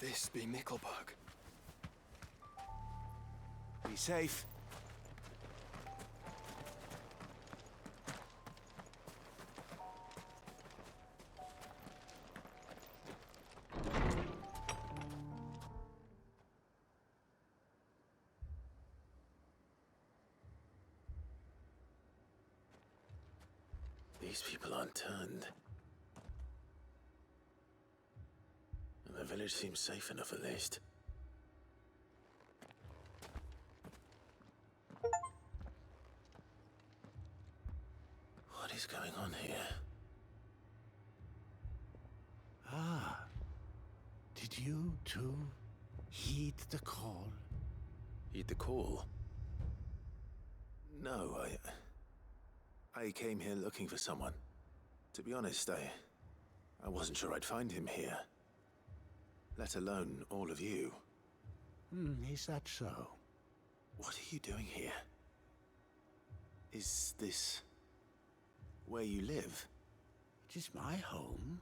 this be Mickleburg? Be safe. These people aren't turned. And the village seems safe enough at least. What is going on here? Ah, did you too heed the call? Heed the call? No, I came here looking for someone. To be honest, I wasn't sure I'd find him here. Let alone all of you. Is that so? What are you doing here? Is this where you live? It is my home.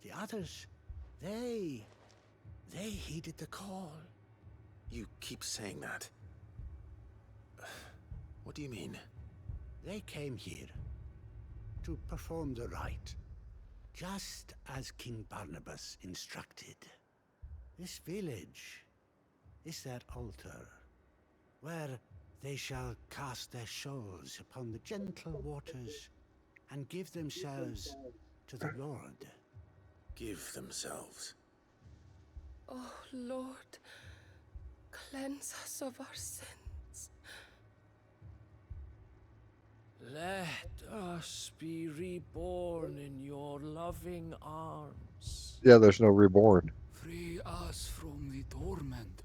The others, they heeded the call. You keep saying that. What do you mean? They came here to perform the rite, just as King Barnabas instructed. This village is their altar, where they shall cast their shoals upon the gentle waters and give themselves to the Lord. Give themselves? Oh, Lord, cleanse us of our sins. Let us be reborn in your loving arms. Yeah, there's no reborn. Free us from the torment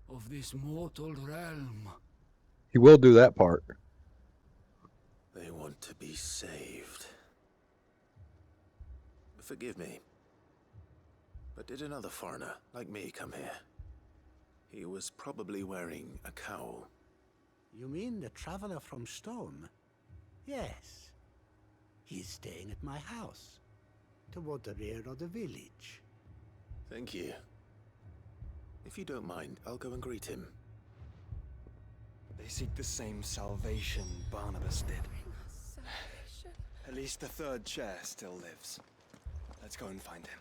of this mortal realm. He will do that part. They want to be saved. Forgive me. But did another foreigner, like me, come here? He was probably wearing a cowl. You mean the traveler from Stone? Yes. He is staying at my house, toward the rear of the village. Thank you. If you don't mind, I'll go and greet him. They seek the same salvation Barnabas did. Bring us salvation. At least the third chair still lives. Let's go and find him.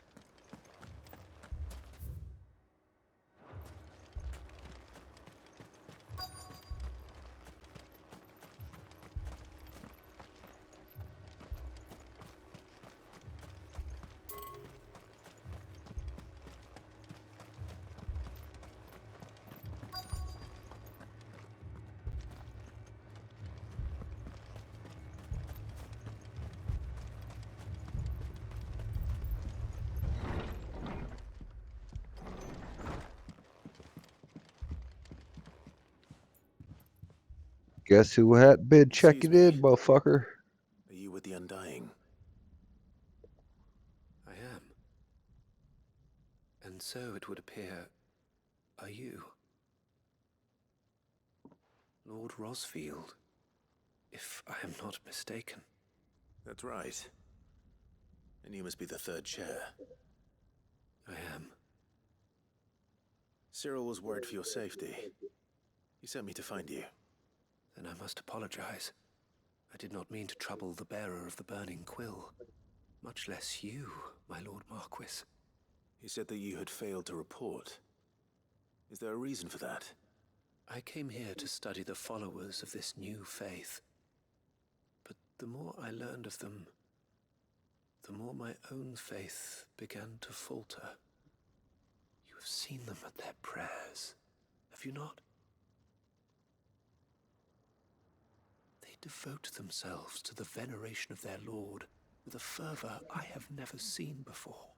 Guess who had been checking in, motherfucker? Are you with the Undying? I am. And so it would appear, are you? Lord Rosfield, if I am not mistaken. That's right. And you must be the third chair. I am. Cyril was worried for your safety. He sent me to find you. Then I must apologize. I did not mean to trouble the bearer of the burning quill. Much less you, my Lord Marquis. He said that you had failed to report. Is there a reason for that? I came here to study the followers of this new faith. But the more I learned of them, the more my own faith began to falter. You have seen them at their prayers, have you not? They devote themselves to the veneration of their Lord with a fervor I have never seen before.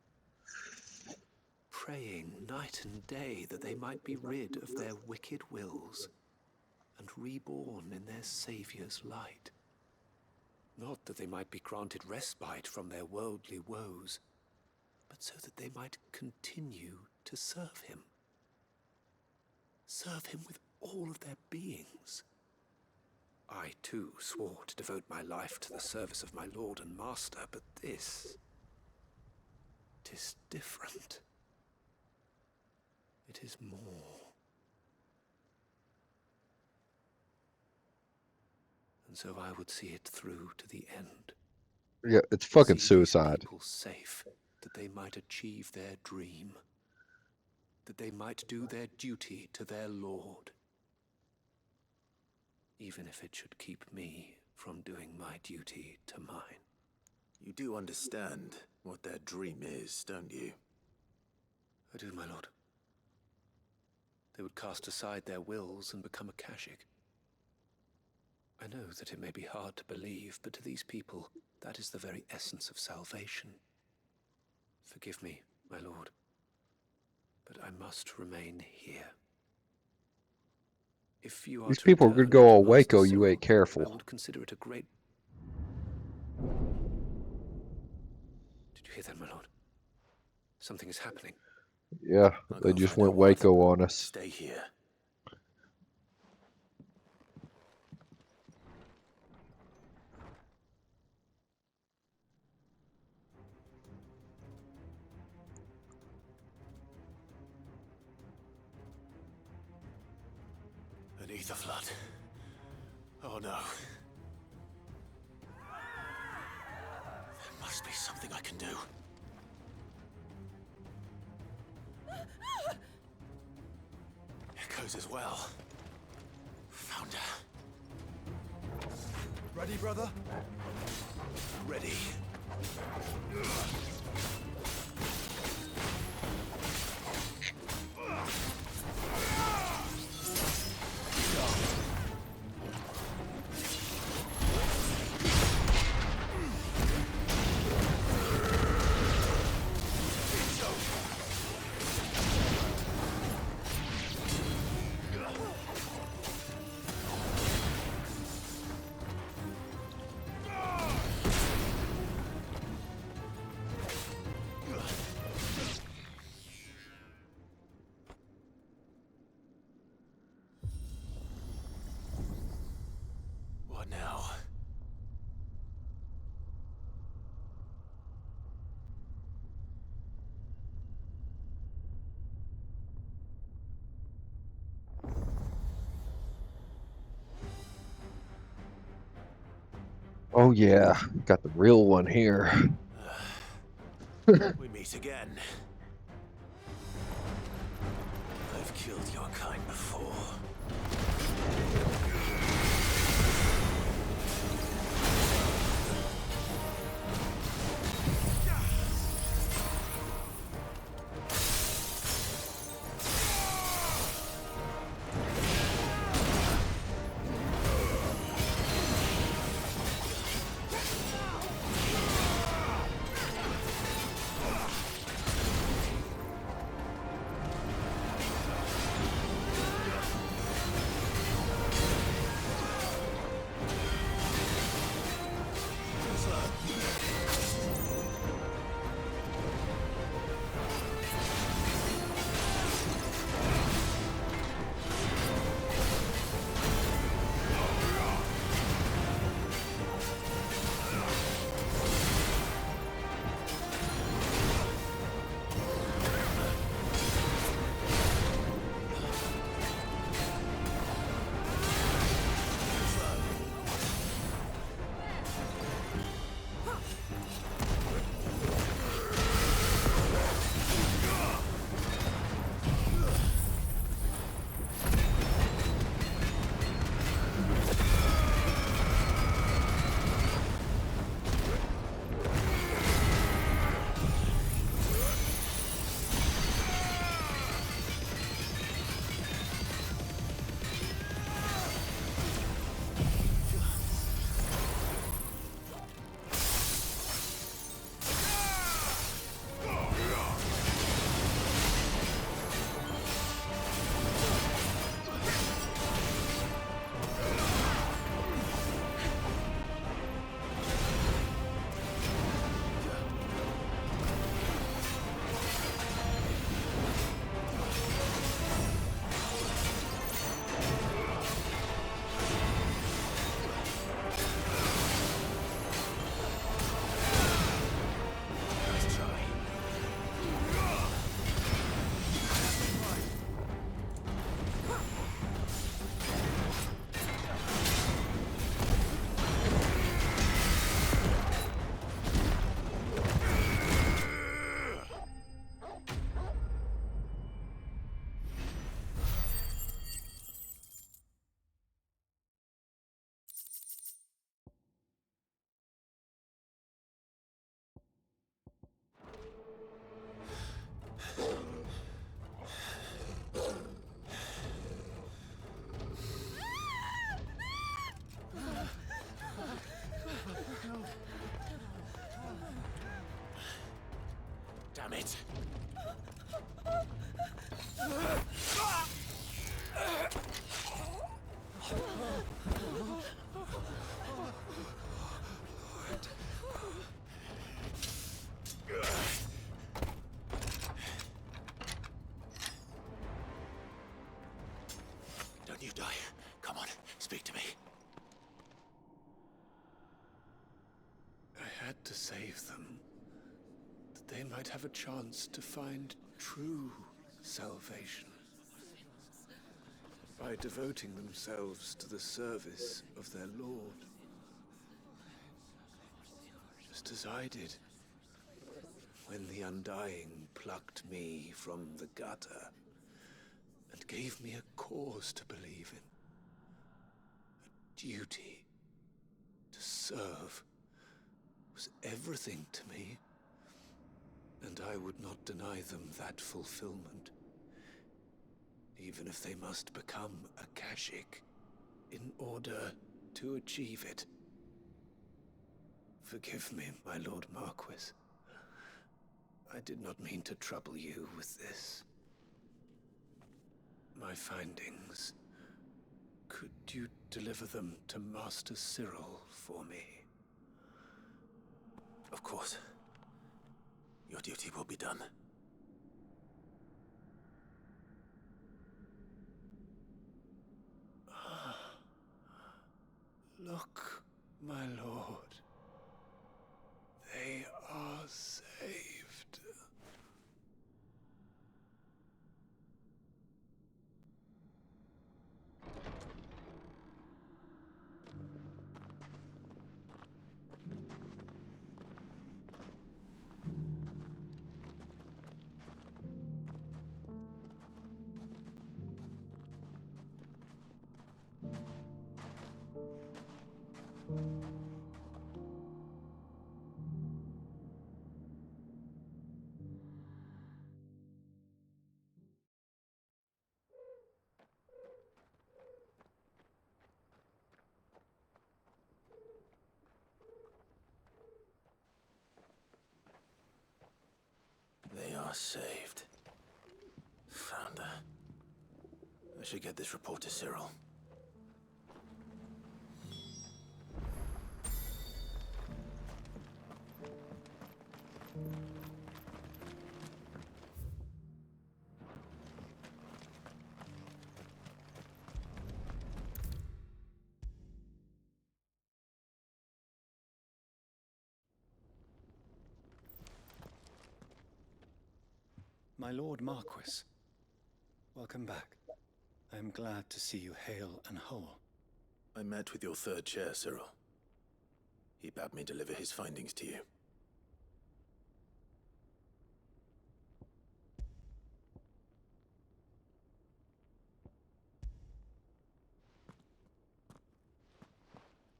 Praying night and day that they might be rid of their wicked wills and reborn in their Saviour's light. Not that they might be granted respite from their worldly woes, but so that they might continue to serve him. Serve him with all of their beings. I, too, swore to devote my life to the service of my Lord and Master, but this... 'tis different. It is more. And so I would see it through to the end. Yeah, it's fucking See these suicide. people safe, that they might achieve their dream, that they might do their duty to their lord, even if it should keep me from doing my duty to mine. You do understand what their dream is, don't you? I do, my lord. They would cast aside their wills and become a Kashik. I know that it may be hard to believe, but to these people, that is the very essence of salvation. Forgive me, my lord, but I must remain here. If you are These to people return could go all to Master Waco, you Cyril, ain't careful. I would consider it a great... Did you hear that, my lord? Something is happening. Yeah, I'll they go just find went out what. Waco on us. Stay here. An ether flood. Oh no. There must be something I can do. Echoes as well. Found her. Ready, brother? Ready. What now? Oh yeah, got the real one here. We meet again. I've killed your kind before. it! Don't you die. Come on, speak to me. I had to save them, that they might have a chance to find true salvation. By devoting themselves to the service of their Lord. Just as I did, when the Undying plucked me from the gutter and gave me a cause to believe in. A duty to serve was everything to me, and I would not deny them that fulfillment, even if they must become a Kashik in order to achieve it. Forgive me, my Lord Marquis. I did not mean to trouble you with this. My findings. Could you deliver them to Master Cyril for me? Of course. Your duty will be done. Look, my lord. They are saved. They are saved. Founder. I should get this report to Cyril. My Lord Marquis, welcome back. I am glad to see you hale and whole. I met with your third chair, Cyril. He bade me deliver his findings to you.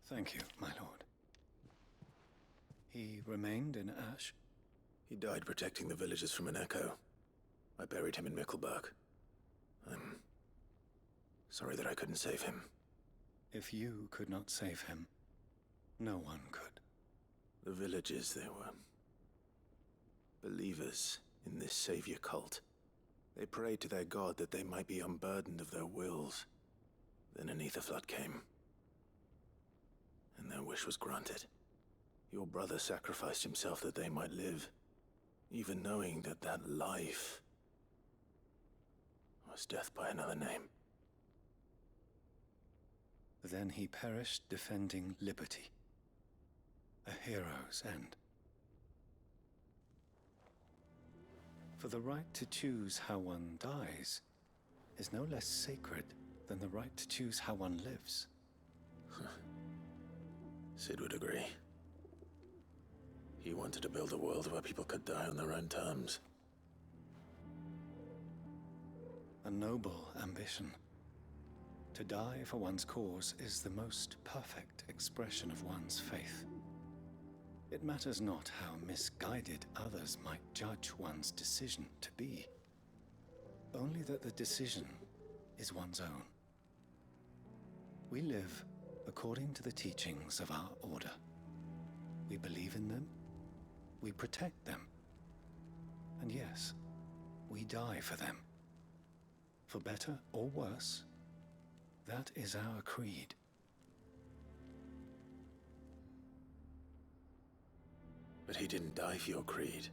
Thank you, my lord. He remained in Ash? He died protecting the villagers from an echo. I buried him in Mickleburg. I'm sorry that I couldn't save him. If you could not save him, no one could. The villagers, they were believers in this savior cult. They prayed to their god that they might be unburdened of their wills. Then an ether flood came, and their wish was granted. Your brother sacrificed himself that they might live, even knowing that that life was death by another name. Then he perished defending liberty. A hero's end. For the right to choose how one dies is no less sacred than the right to choose how one lives. Sid would agree. He wanted to build a world where people could die on their own terms. A noble ambition. To die for one's cause is the most perfect expression of one's faith. It matters not how misguided others might judge one's decision to be. Only that the decision is one's own. We live according to the teachings of our order. We believe in them, we protect them, And yes, we die for them. For better or worse, that is our creed. But he didn't die for your creed.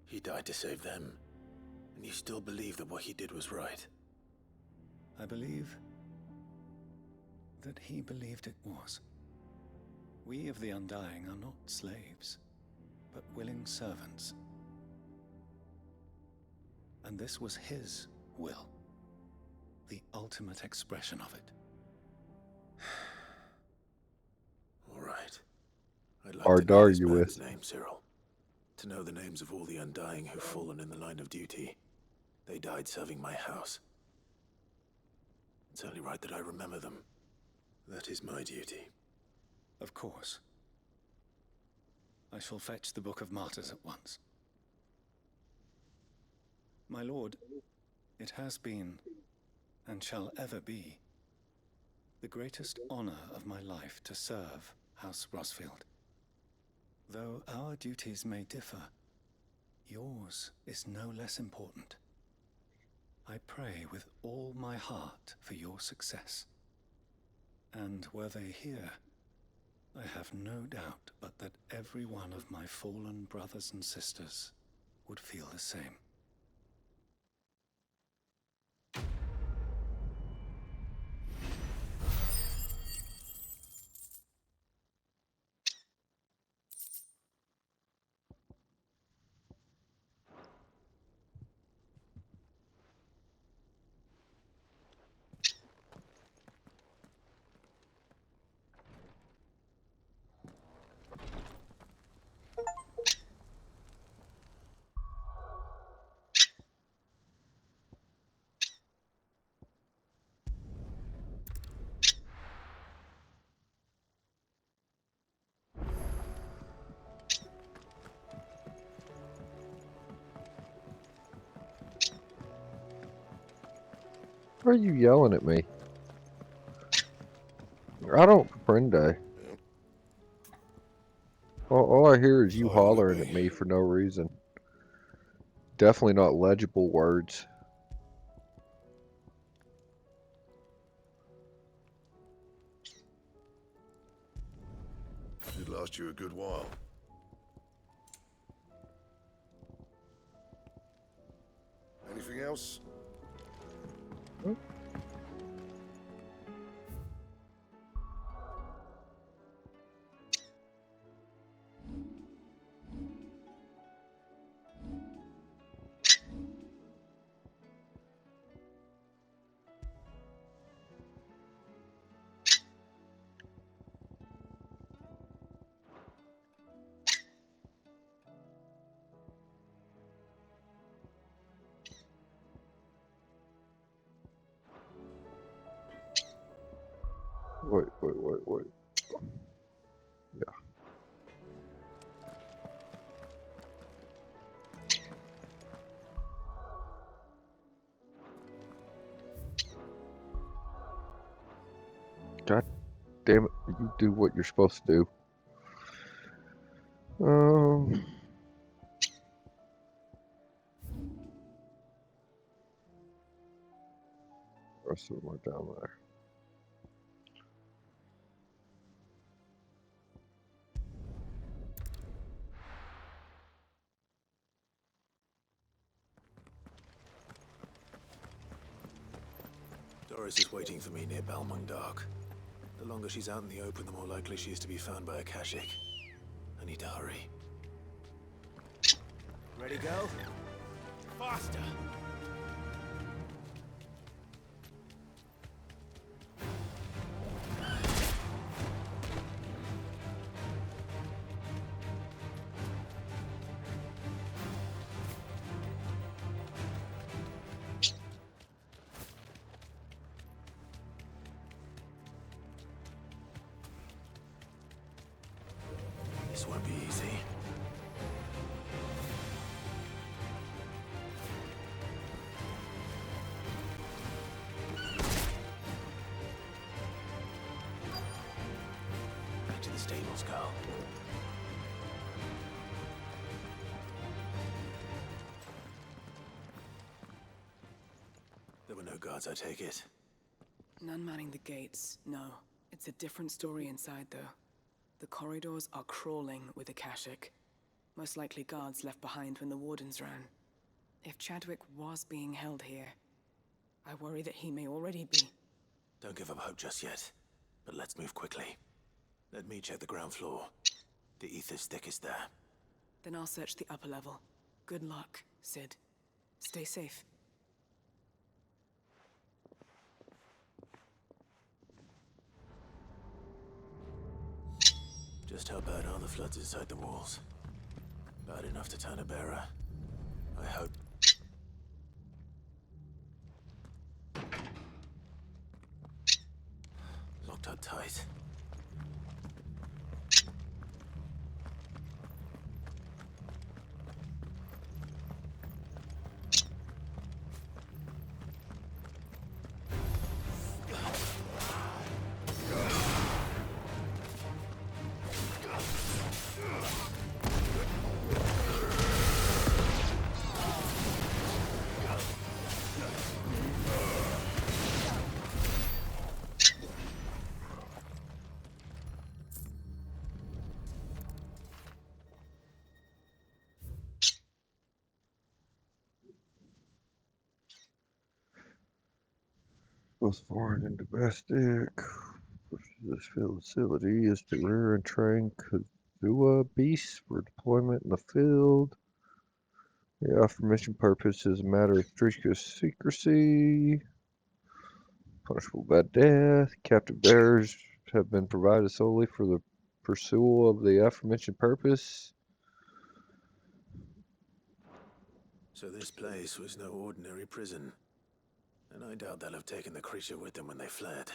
He died to save them. And you still believe that what he did was right. I believe that he believed it was. We of the Undying are not slaves, but willing servants. And this was his will, the ultimate expression of it. All right. I'd like Or to know are this you man's with? name, Cyril. To know the names of all the Undying who've fallen in the line of duty. They died serving my house. It's only right that I remember them. That is my duty. Of course. I shall fetch the Book of Martyrs at once. My lord, it has been, and shall ever be, the greatest honor of my life to serve House Rosfield. Though our duties may differ, yours is no less important. I pray with all my heart for your success. And were they here, I have no doubt but that every one of my fallen brothers and sisters would feel the same. Why are you yelling at me? I don't comprende. All I hear is you Sorry, hollering Libby. at me for no reason. Definitely not legible words. Should last you a good while. Anything else? Wait. Yeah. God damn it. You do what you're supposed to do. Rest of them are down there. Doris is waiting for me near Balmung Dark. The longer she's out in the open, the more likely she is to be found by a Kashik. I need to hurry. Ready, go? Faster! This won't be easy. Back to the stables, Carl. guards, I take it. None manning the gates, no. It's a different story inside, though. The corridors are crawling with Akashic. Most likely guards left behind when the Wardens ran. If Chadwick was being held here, I worry that he may already be. Don't give up hope just yet, but let's move quickly. Let me check the ground floor. The ether's thickest there. Then I'll search the upper level. Good luck, Sid. Stay safe. Just how bad are the floods inside the walls? Bad enough to turn a bearer. I hope. Locked up tight. Both foreign and domestic. This facility is to rear and train Kazua beasts for deployment in the field. The aforementioned purpose is a matter of strict secrecy. Punishable by death. Captive bears have been provided solely for the pursuit of the aforementioned purpose. So this place was no ordinary prison. And I doubt they'll have taken the creature with them when they fled.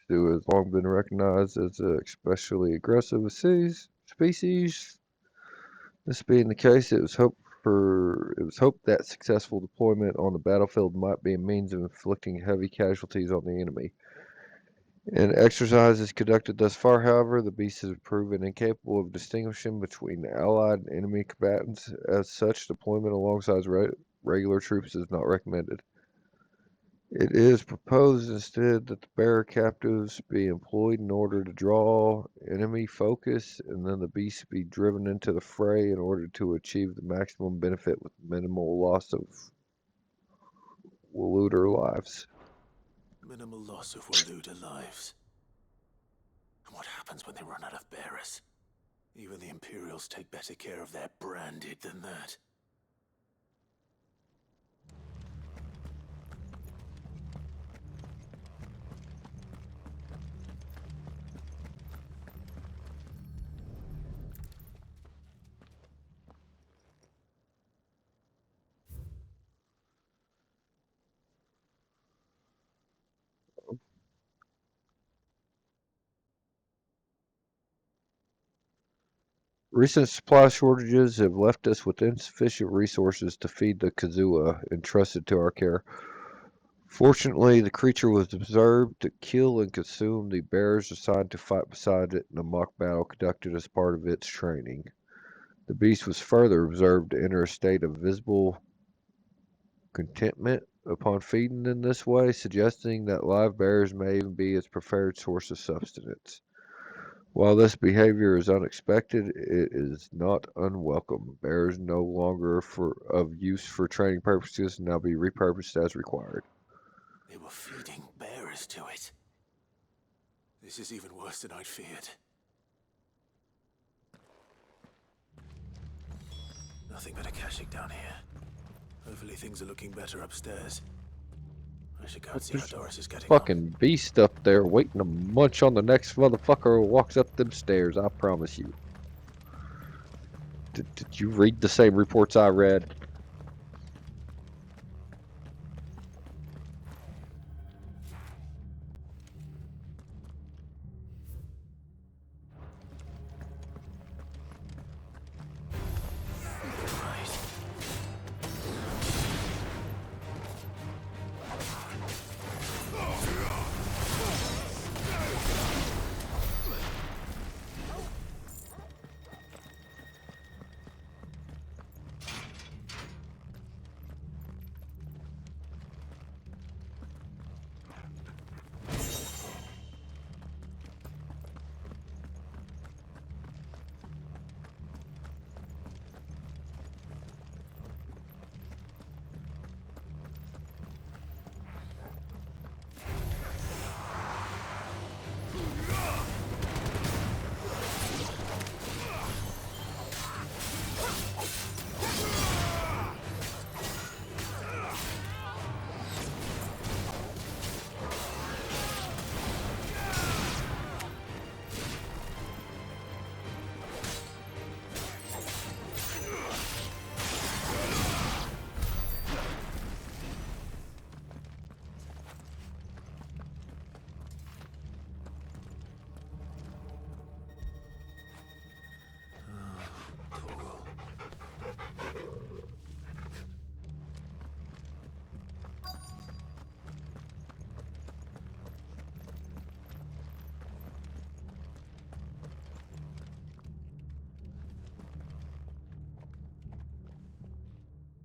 Who has long been recognized as an especially aggressive species. This being the case, it was hoped that successful deployment on the battlefield might be a means of inflicting heavy casualties on the enemy. In exercises conducted thus far, however, the beast has proven incapable of distinguishing between allied and enemy combatants. As such, deployment alongside regular troops is not recommended. It is proposed instead that the bearer captives be employed in order to draw enemy focus, and then the beasts be driven into the fray in order to achieve the maximum benefit with minimal loss of Waluder lives. Minimal loss of Waluda lives. And what happens when they run out of bearers? Even the Imperials take better care of their branded than that. Recent supply shortages have left us with insufficient resources to feed the Kazua entrusted to our care. Fortunately, the creature was observed to kill and consume the bears assigned to fight beside it in a mock battle conducted as part of its training. The beast was further observed to enter a state of visible contentment upon feeding in this way, suggesting that live bears may even be its preferred source of sustenance. While this behavior is unexpected, it is not unwelcome. Bears no longer of use for training purposes and now be repurposed as required. They were feeding bears to it. This is even worse than I'd feared. Nothing but a Akashic down here. Hopefully things are looking better upstairs. I should go and see how Doris is getting on. Fucking beast up there waiting to munch on the next motherfucker who walks up them stairs, I promise you. Did you read the same reports I read?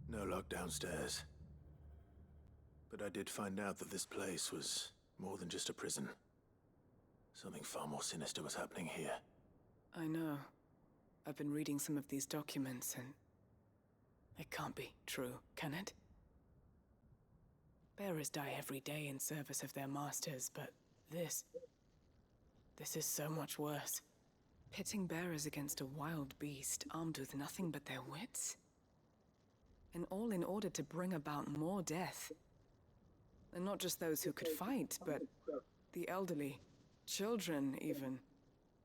No luck downstairs. But I did find out that this place was more than just a prison. Something far more sinister was happening here. I know. I've been reading some of these documents and... it can't be true, can it? Bearers die every day in service of their masters, but this is so much worse. Pitting bearers against a wild beast armed with nothing but their wits? And all in order to bring about more death. And not just those who could fight, but the elderly, children even.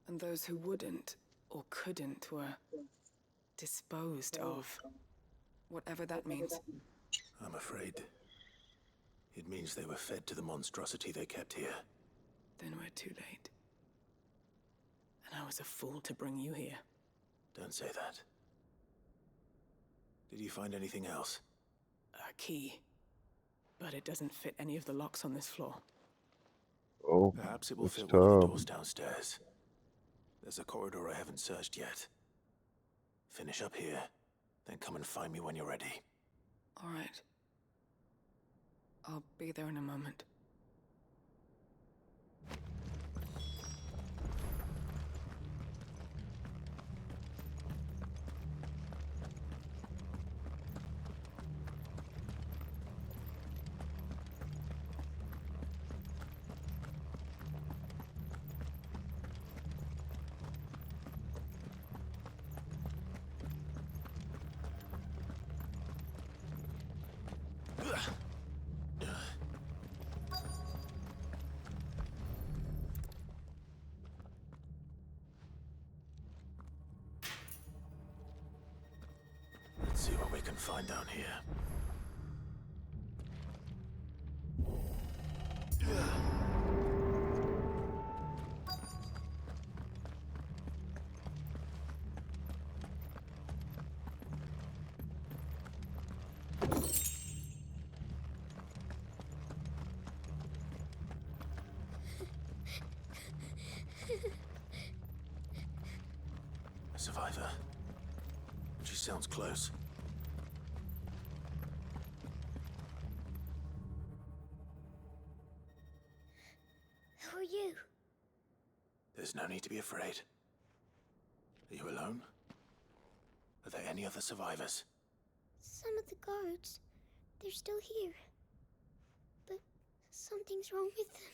And those who wouldn't or couldn't were disposed of. Whatever that means. I'm afraid it means they were fed to the monstrosity they kept here. Then we're too late. And I was a fool to bring you here. Don't say that. Did you find anything else? A key. But it doesn't fit any of the locks on this floor. Oh, Perhaps it will it's fit one of the time. doors downstairs. There's a corridor I haven't searched yet. Finish up here, then come and find me when you're ready. All right. I'll be there in a moment. Let's see what we can find down here. A survivor. She sounds close. Who are you? They're There's no need to be afraid. Are you alone? Are there any other survivors? Some of the guards, they're still here. But something's wrong with them.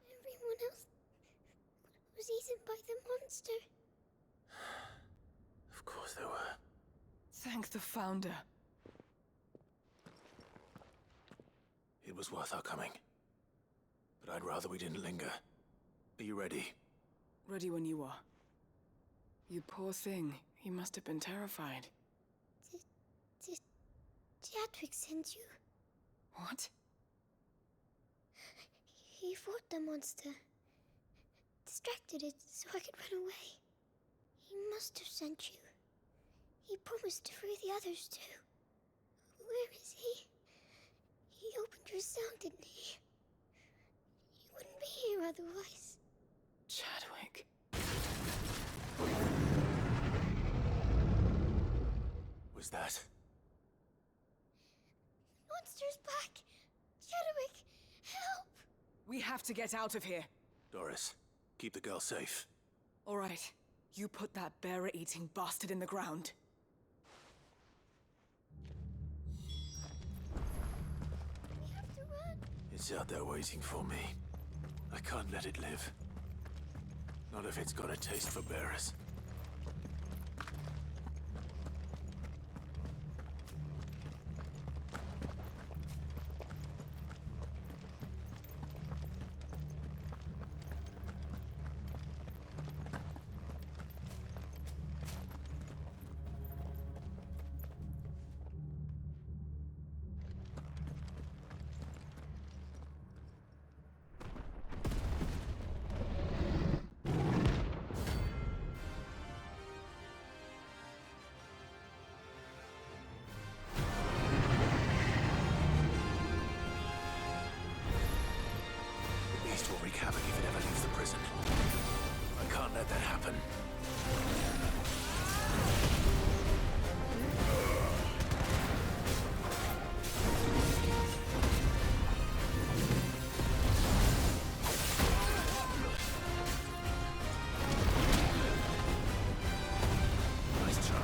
Everyone else was eaten by the monster. Of course there were. Thank the Founder. It was worth our coming. But I'd rather we didn't linger. Are you ready? Ready when you are. You poor thing. You must have been terrified. Did Chadwick send you? What? He fought the monster. Distracted it so I could run away. He must have sent you. He promised to free the others too. Where is he? He opened your cell, didn't he? He wouldn't be here otherwise. Chadwick. Was that? Monster's back! Chadwick, help! We have to get out of here. Doris, keep the girl safe. All right. You put that bearer-eating bastard in the ground. We have to run. It's out there waiting for me. I can't let it live. Not if it's got a taste for bearers. Will wreak havoc if it ever leaves the prison. I can't let that happen. Nice try.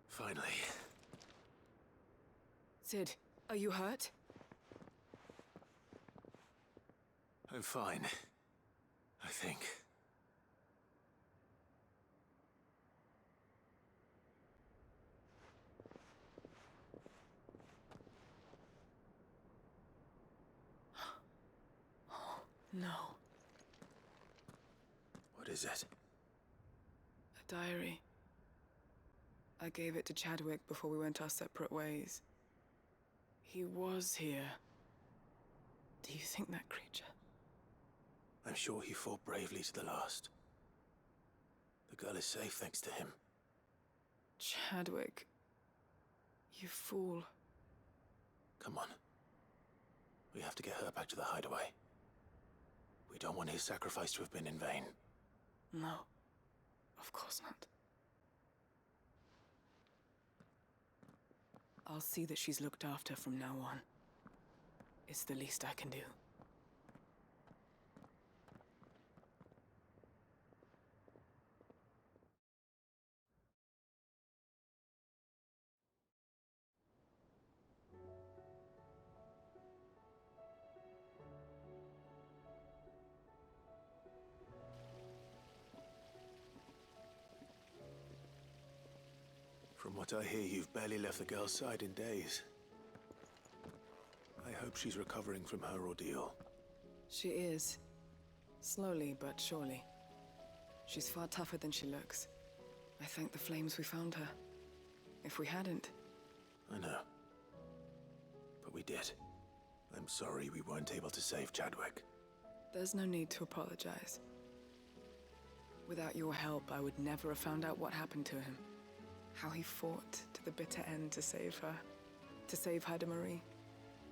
Finally. Sid, are you hurt? I'm fine. I think. No. What is it? A diary. I gave it to Chadwick before we went our separate ways. He was here. Do you think that creature? I'm sure he fought bravely to the last. The girl is safe thanks to him. Chadwick. You fool. Come on. We have to get her back to the hideaway. We don't want his sacrifice to have been in vain. No. Of course not. I'll see that she's looked after from now on. It's the least I can do. From what I hear, you've barely left the girl's side in days. I hope she's recovering from her ordeal. She is. Slowly but surely. She's far tougher than she looks. I thank the flames we found her. If we hadn't... I know. But we did. I'm sorry we weren't able to save Chadwick. There's no need to apologize. Without your help, I would never have found out what happened to him. How he fought to the bitter end to save her. To save Haida Marie.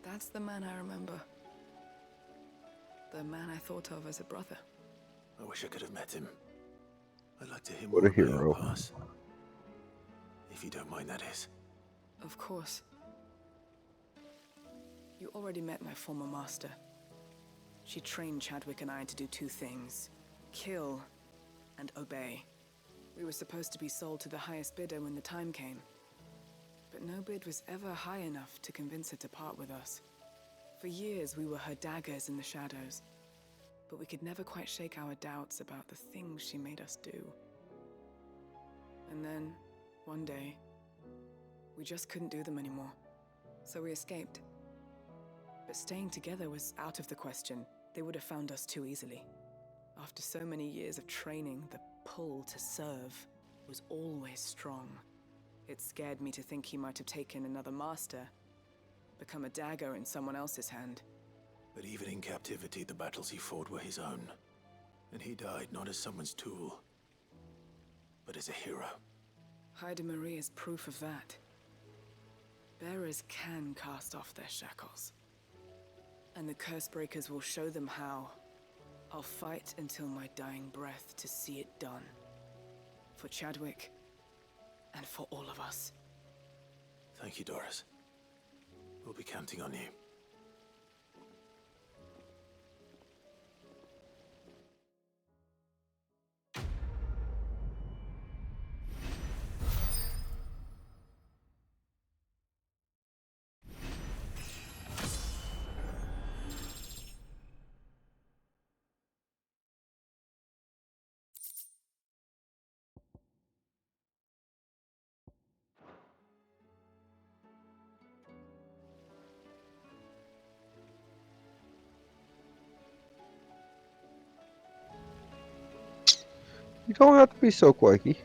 That's the man I remember. The man I thought of as a brother. I wish I could have met him. I'd like to hear What more a about your hero. past. If you don't mind, that is. Of course. You already met my former master. She trained Chadwick and I to do two things. Kill and obey. We were supposed to be sold to the highest bidder when the time came. But no bid was ever high enough to convince her to part with us. For years, we were her daggers in the shadows. But we could never quite shake our doubts about the things she made us do. And then, one day, we just couldn't do them anymore. So we escaped. But staying together was out of the question. They would have found us too easily. After so many years of training, the pull to serve was always strong. It scared me to think he might have taken another master, become a dagger in someone else's hand. But even in captivity, the battles he fought were his own. And he died not as someone's tool, but as a hero. Haida Marie is proof of that. Bearers can cast off their shackles. And the Cursebreakers will show them how. I'll fight until my dying breath to see it done. For Chadwick, and for all of us. Thank you, Doris. We'll be counting on you. You don't have to be so quaky.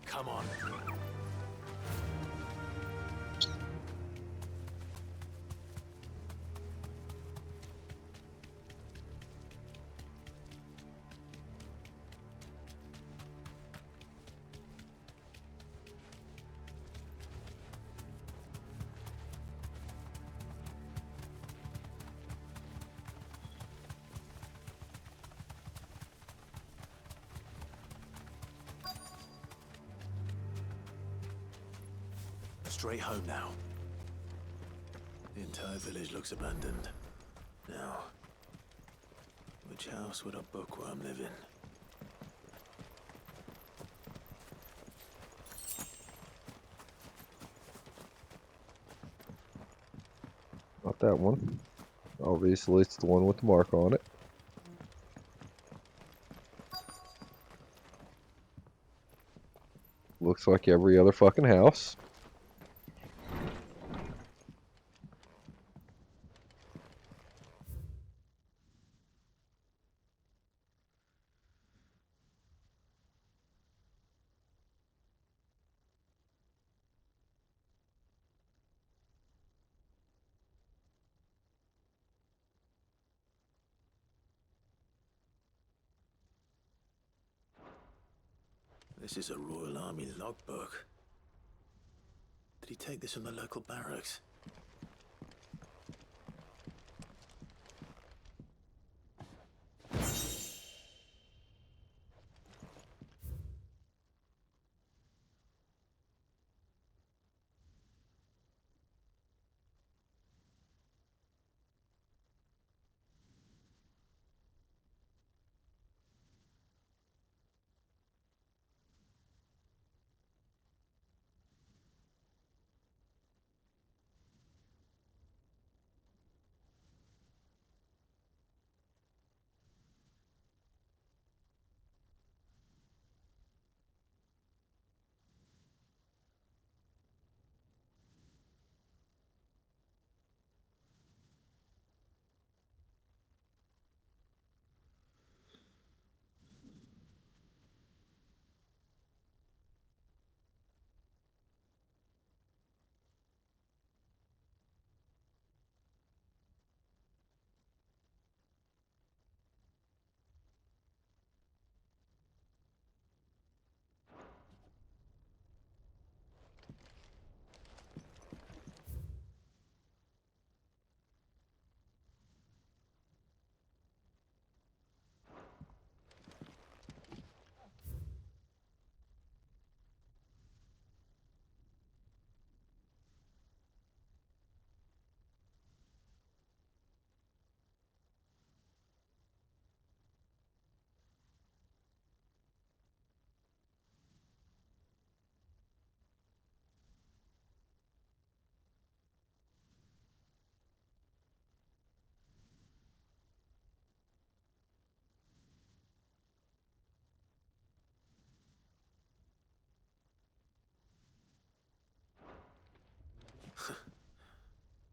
Come on. Straight home now. The entire village looks abandoned. Now, which house would a bookworm live in? Not that one. Obviously, it's the one with the mark on it. Looks like every other fucking house. This is a Royal Army logbook. Did he take this from the local barracks?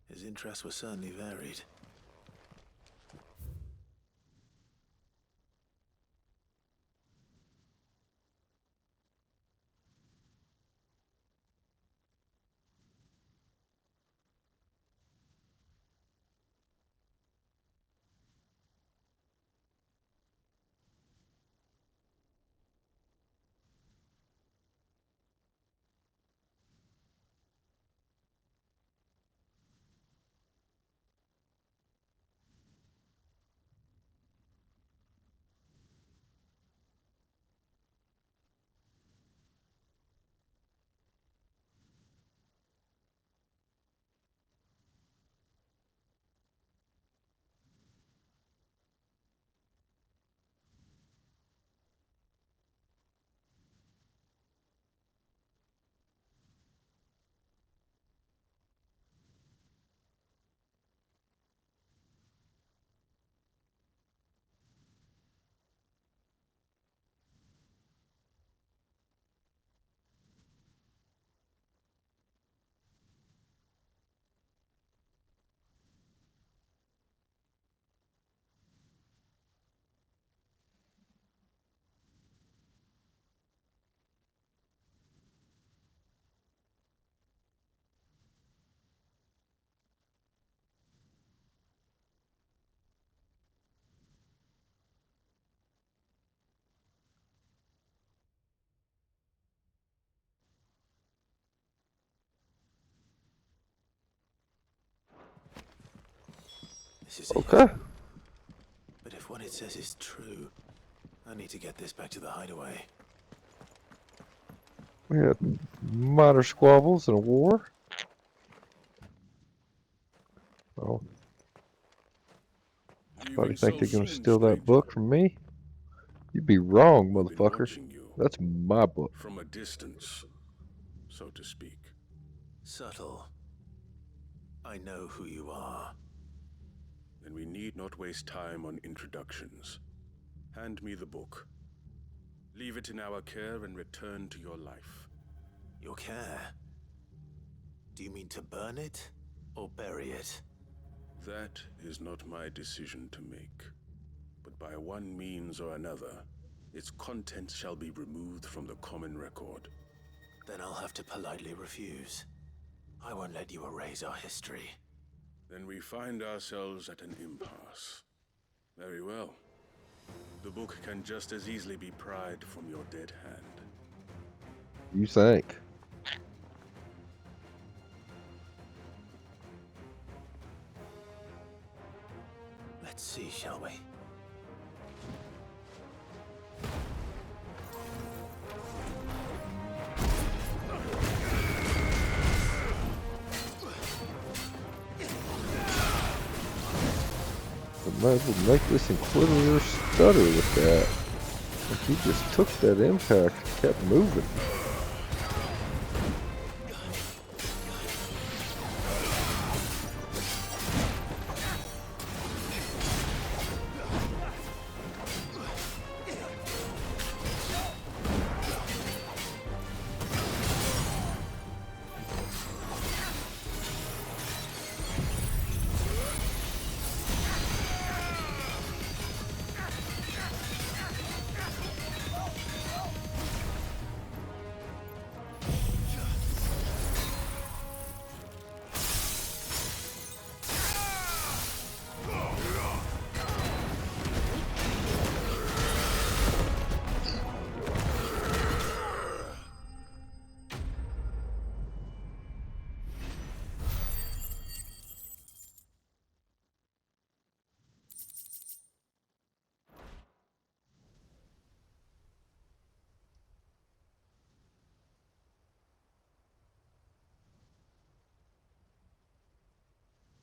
His interests were certainly varied. This is Okay. it. But if what it says is true, I need to get this back to the hideaway. We had minor squabbles and a war. Oh. Somebody think they're gonna steal that book from me? You'd be wrong, I've been motherfucker. watching you That's my book. from a distance, so to speak. Subtle. I know who you are. Then we need not waste time on introductions. Hand me the book. Leave it in our care and return to your life. Your care? Do you mean to burn it or bury it? That is not my decision to make. But by one means or another, its contents shall be removed from the common record. Then I'll have to politely refuse. I won't let you erase our history. Then we find ourselves at an impasse. Very well. The book can just as easily be pried from your dead hand. You think? Let's see, shall we? Might as well make this Inquisitor stutter with that. Like he just took that impact and kept moving.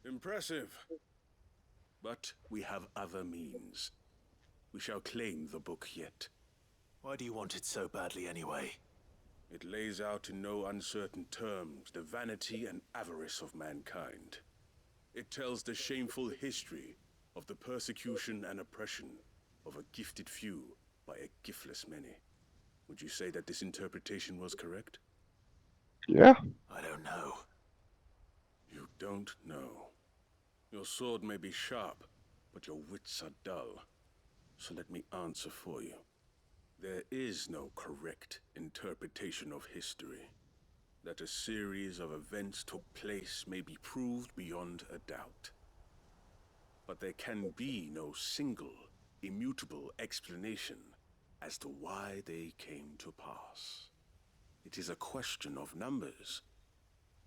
Impressive. But we have other means. We shall claim the book yet. Why do you want it so badly anyway? It lays out in no uncertain terms the vanity and avarice of mankind. It tells the shameful history of the persecution and oppression of a gifted few by a giftless many. Would you say that this interpretation was correct? Yeah. I don't know. You don't know. Your sword may be sharp, but your wits are dull. So let me answer for you. There is no correct interpretation of history. That a series of events took place may be proved beyond a doubt. But there can be no single, immutable explanation as to why they came to pass. It is a question of numbers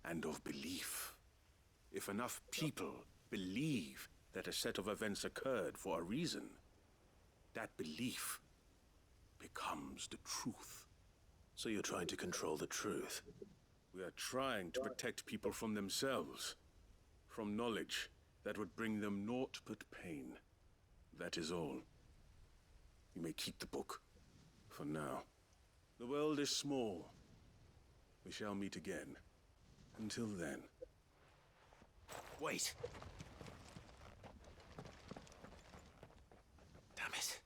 and of belief. If enough people believe that a set of events occurred for a reason, that belief becomes the truth. So you're trying to control the truth? We are trying to protect people from themselves, from knowledge that would bring them naught but pain. That is all. You may keep the book, for now. The world is small. We shall meet again. Until then. Wait! Damn it.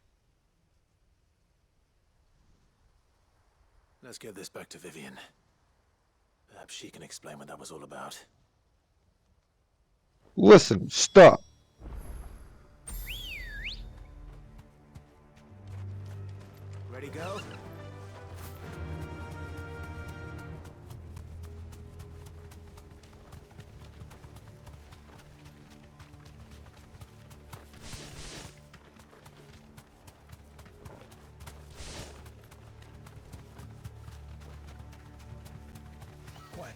Let's get this back to Vivian. Perhaps she can explain what that was all about. Listen, stop. Ready, go? Quiet.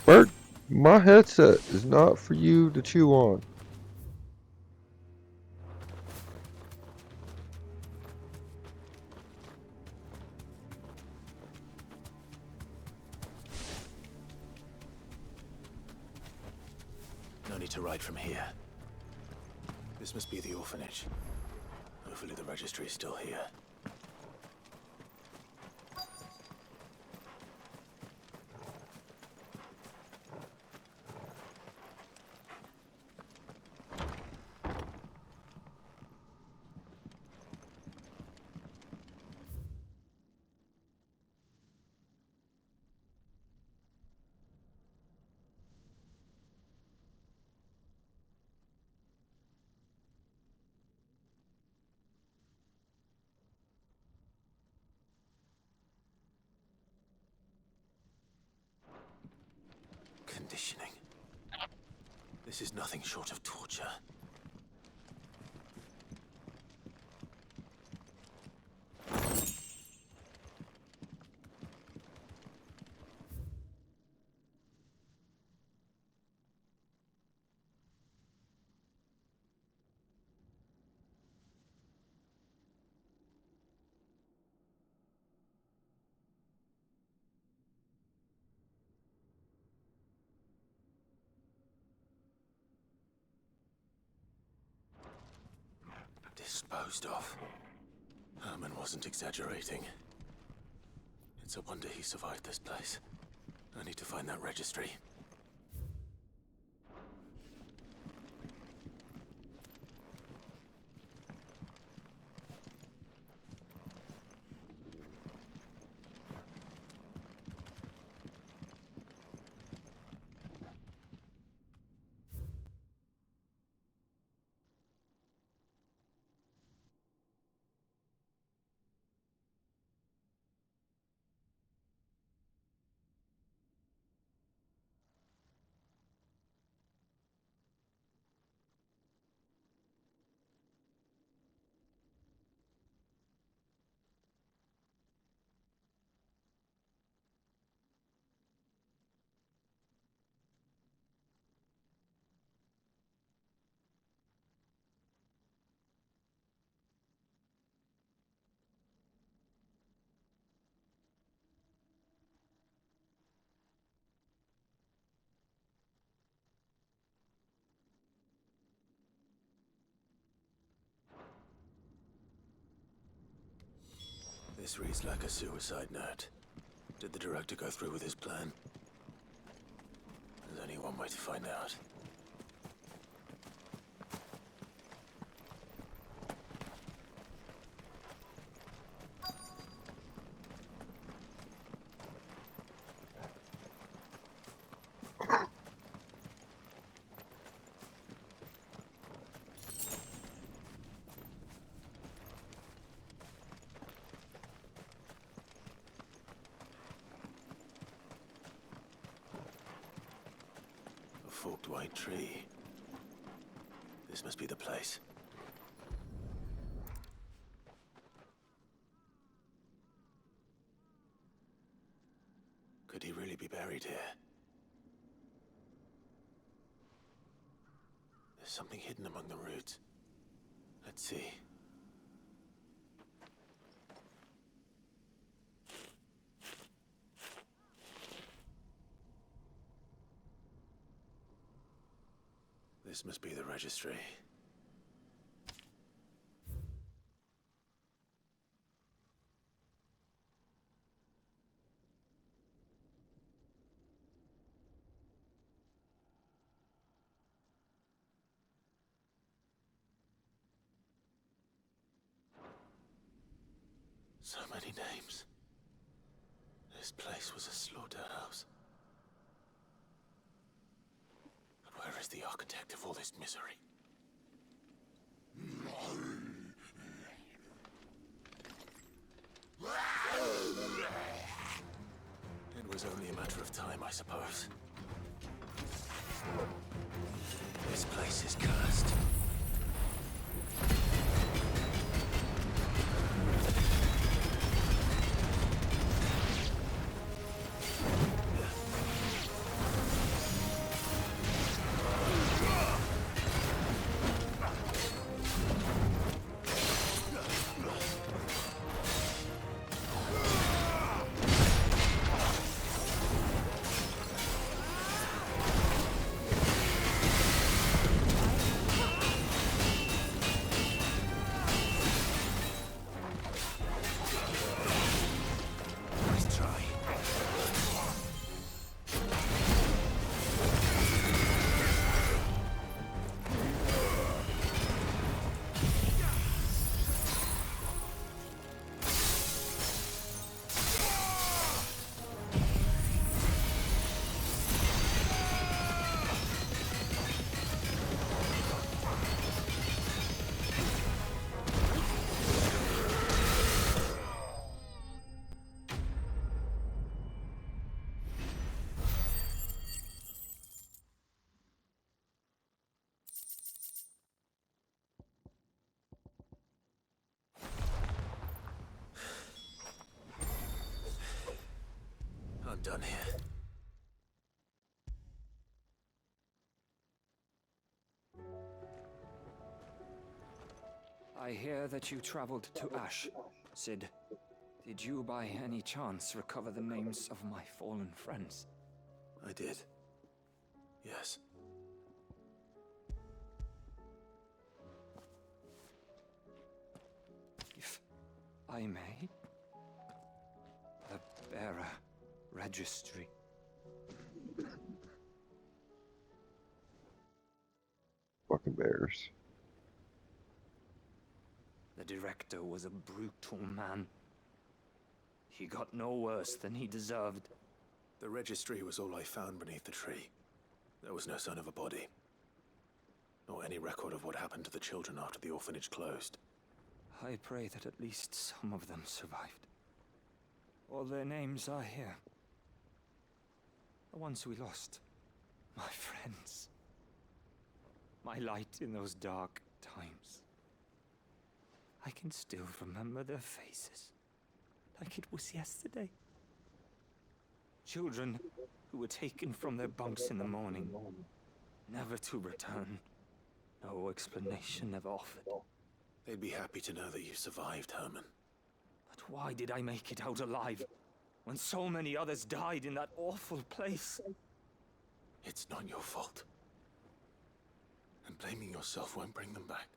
Bert, my headset is not for you to chew on. No need to ride from here. This must be the orphanage. Hopefully the registry is still here. Conditioning. This is nothing short of torture. Disposed of. Herman wasn't exaggerating. It's a wonder he survived this place. I need to find that registry. This reads like a suicide note. Did the director go through with his plan? There's only one way to find out. Forked white tree. This must be the place. Could he really be buried here? There's something hidden among the roots. Let's see. This must be the registry. So many names. This place was a slaughterhouse. But where is the architect of all this misery? It was only a matter of time, I suppose. This place is cursed. I'm done here. I hear that you traveled to Ash, Sid. Did you by any chance recover the names of my fallen friends? I did. Yes. If I may? The bearer registry. Fucking bears. The director was a brutal man. He got no worse than he deserved. The registry was all I found beneath the tree. There was no sign of a body. Nor any record of what happened to the children after the orphanage closed. I pray that at least some of them survived. All their names are here. The ones we lost. My friends. My light in those dark times. I can still remember their faces, like it was yesterday. Children who were taken from their bunks in the morning, never to return. No explanation ever offered. They'd be happy to know that you survived, Herman. But why did I make it out alive, when so many others died in that awful place? It's not your fault. And blaming yourself won't bring them back.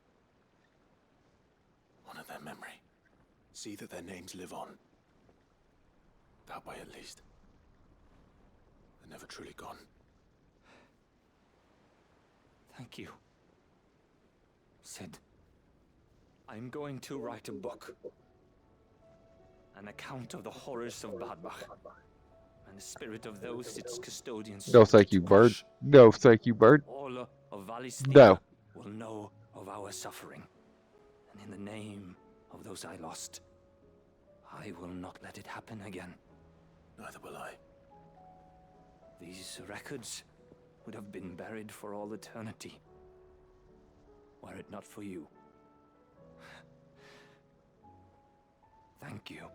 Honor their memory. See that their names live on. That way, at least. They're never truly gone. Thank you, Sid. I'm going to write a book. An account of the horrors of Badbach. And the spirit of those its custodians. No, thank you, Bird. No, thank you, Bird. All of Valisthea No. will know of our suffering. And in the name of those I lost, I will not let it happen again. Neither will I. These records would have been buried for all eternity, were it not for you. Thank you.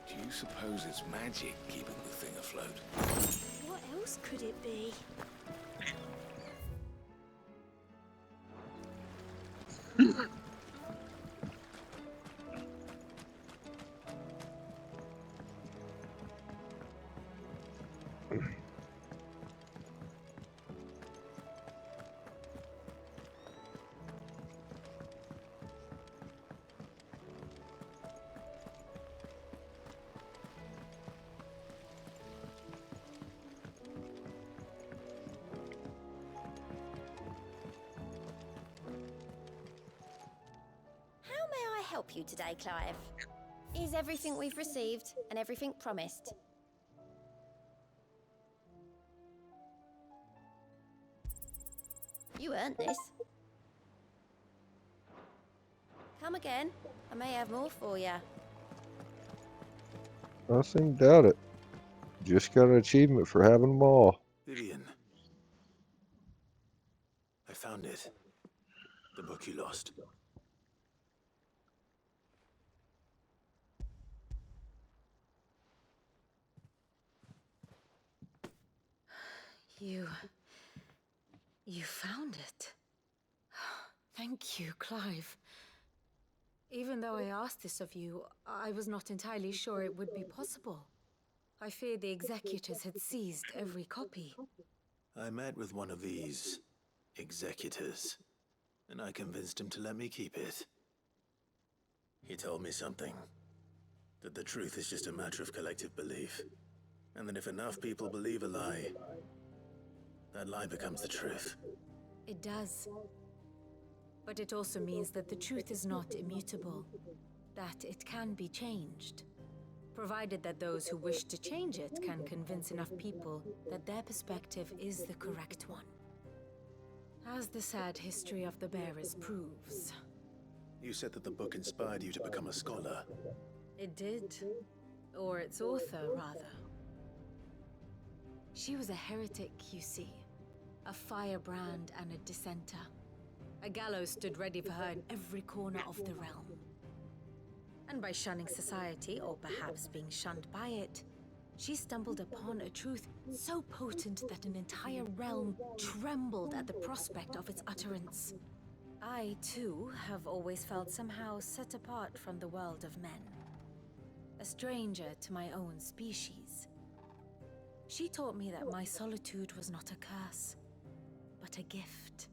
Do you suppose it's magic keeping the thing afloat? What else could it be? Help you today, Clive? Is everything we've received and everything promised? You earned this. Come again. I may have more for you. Nothing doubt it. Just got an achievement for having them all. Vivian. I found it. The book you lost. You found it. Thank you, Clive. Even though I asked this of you, I was not entirely sure it would be possible. I feared the executors had seized every copy. I met with one of these executors, and I convinced him to let me keep it. He told me something. That the truth is just a matter of collective belief. And that if enough people believe a lie, that lie becomes the truth. It does. But it also means that the truth is not immutable. That it can be changed. Provided that those who wish to change it can convince enough people that their perspective is the correct one. As the sad history of the bearers proves. You said that the book inspired you to become a scholar. It did. Or its author, rather. She was a heretic, you see. A firebrand and a dissenter. A gallows stood ready for her in every corner of the realm. And by shunning society, or perhaps being shunned by it, she stumbled upon a truth so potent that an entire realm trembled at the prospect of its utterance. I, too, have always felt somehow set apart from the world of men. A stranger to my own species. She taught me that my solitude was not a curse, but a gift.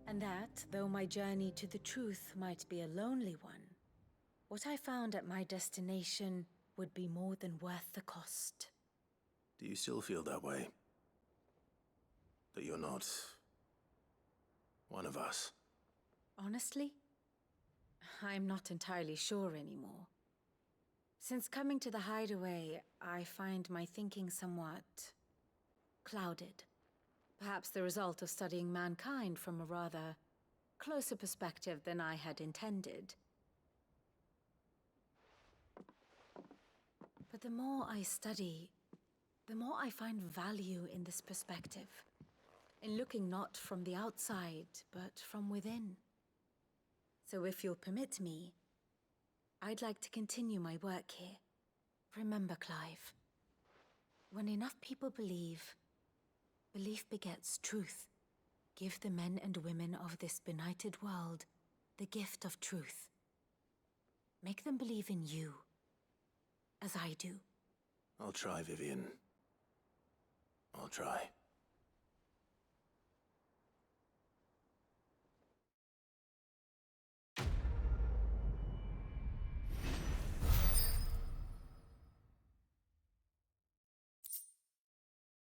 And that, though my journey to the truth might be a lonely one, what I found at my destination would be more than worth the cost. Do you still feel that way? That you're not one of us? Honestly, I'm not entirely sure anymore. Since coming to the hideaway, I find my thinking somewhat clouded. Perhaps the result of studying mankind from a rather closer perspective than I had intended. But the more I study, the more I find value in this perspective. In looking not from the outside, but from within. So if you'll permit me, I'd like to continue my work here. Remember, Clive, when enough people believe, belief begets truth. Give the men and women of this benighted world the gift of truth. Make them believe in you, as I do. I'll try, Vivian. I'll try.